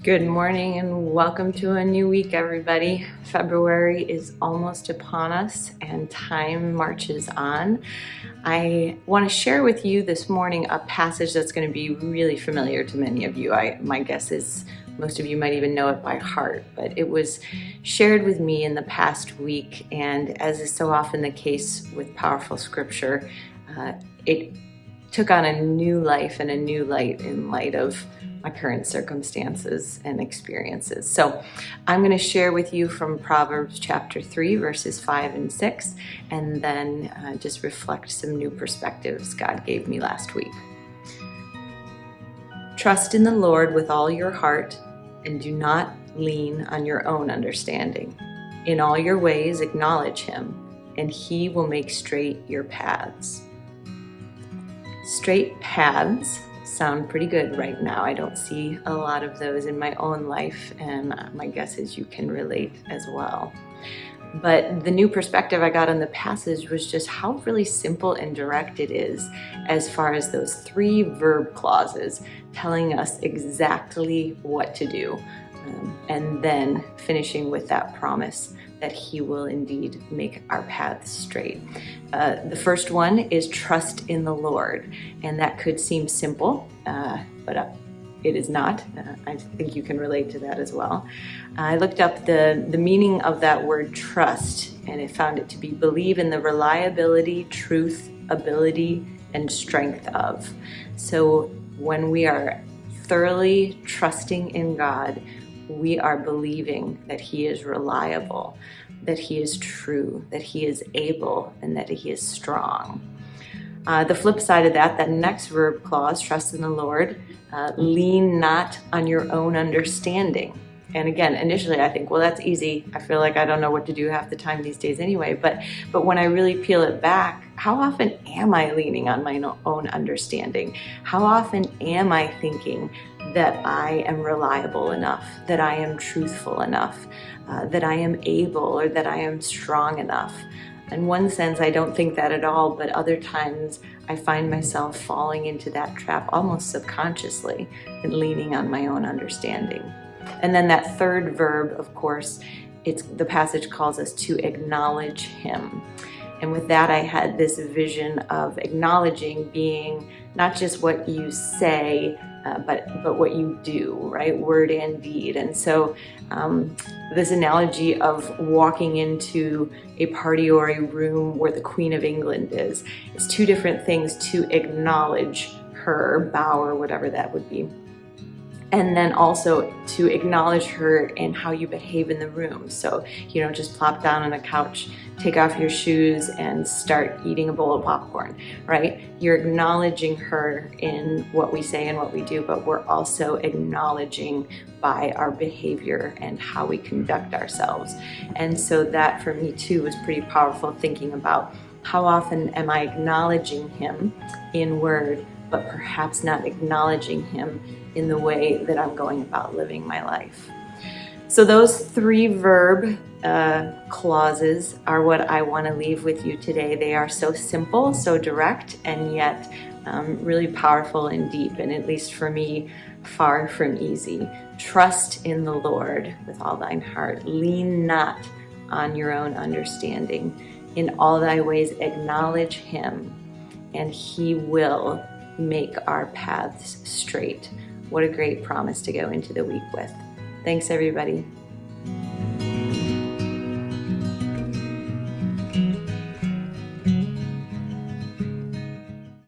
Good morning and welcome to a new week, everybody. February is almost upon us and time marches on. I want to share with you this morning a passage that's going to be really familiar to many of you. My guess is most of you might even know it by heart, but it was shared with me in the past week, and as is so often the case with powerful scripture, it took on a new life and a new light in light of my current circumstances and experiences. So I'm going to share with you from Proverbs chapter 3, verses 5 and 6, and then just reflect some new perspectives God gave me last week. Trust in the Lord with all your heart, and do not lean on your own understanding. In all your ways acknowledge Him, and He will make straight your paths. Straight paths sound pretty good right now. I don't see a lot of those in my own life, and my guess is you can relate as well. But the new perspective I got on the passage was just how really simple and direct it is as far as those three verb clauses telling us exactly what to do, and then finishing with that promise that He will indeed make our paths straight. The first one is trust in the Lord, and that could seem simple, but it is not. I think you can relate to that as well. I looked up the meaning of that word trust, and I found it to be believe in the reliability, truth, ability, and strength of. So when we are thoroughly trusting in God, we are believing that He is reliable, that He is true, that He is able, and that He is strong. The flip side of that next verb clause, trust in the Lord, lean not on your own understanding. And again, initially I think, well, that's easy. I feel like I don't know what to do half the time these days anyway. But when I really peel it back, how often am I leaning on my own understanding? How often am I thinking that I am reliable enough, that I am truthful enough, that I am able, or that I am strong enough? In one sense, I don't think that at all, but other times I find myself falling into that trap almost subconsciously and leaning on my own understanding. And then that third verb, of course, the passage calls us to acknowledge Him. And with that, I had this vision of acknowledging being not just what you say, but what you do, right? Word and deed. And so this analogy of walking into a party or a room where the Queen of England is two different things: to acknowledge her, bow, or whatever that would be, and then also to acknowledge her in how you behave in the room. So you don't just plop down on a couch, take off your shoes, and start eating a bowl of popcorn, right? You're acknowledging her in what we say and what we do, but we're also acknowledging by our behavior and how we conduct ourselves. And so that for me too was pretty powerful, thinking about how often am I acknowledging Him in word, but perhaps not acknowledging Him in the way that I'm going about living my life. So those three verb clauses are what I want to leave with you today. They are so simple, so direct, and yet really powerful and deep, and at least for me, far from easy. Trust in the Lord with all thine heart. Lean not on your own understanding. In all thy ways acknowledge Him, and He will make our paths straight. What a great promise to go into the week with. Thanks, everybody.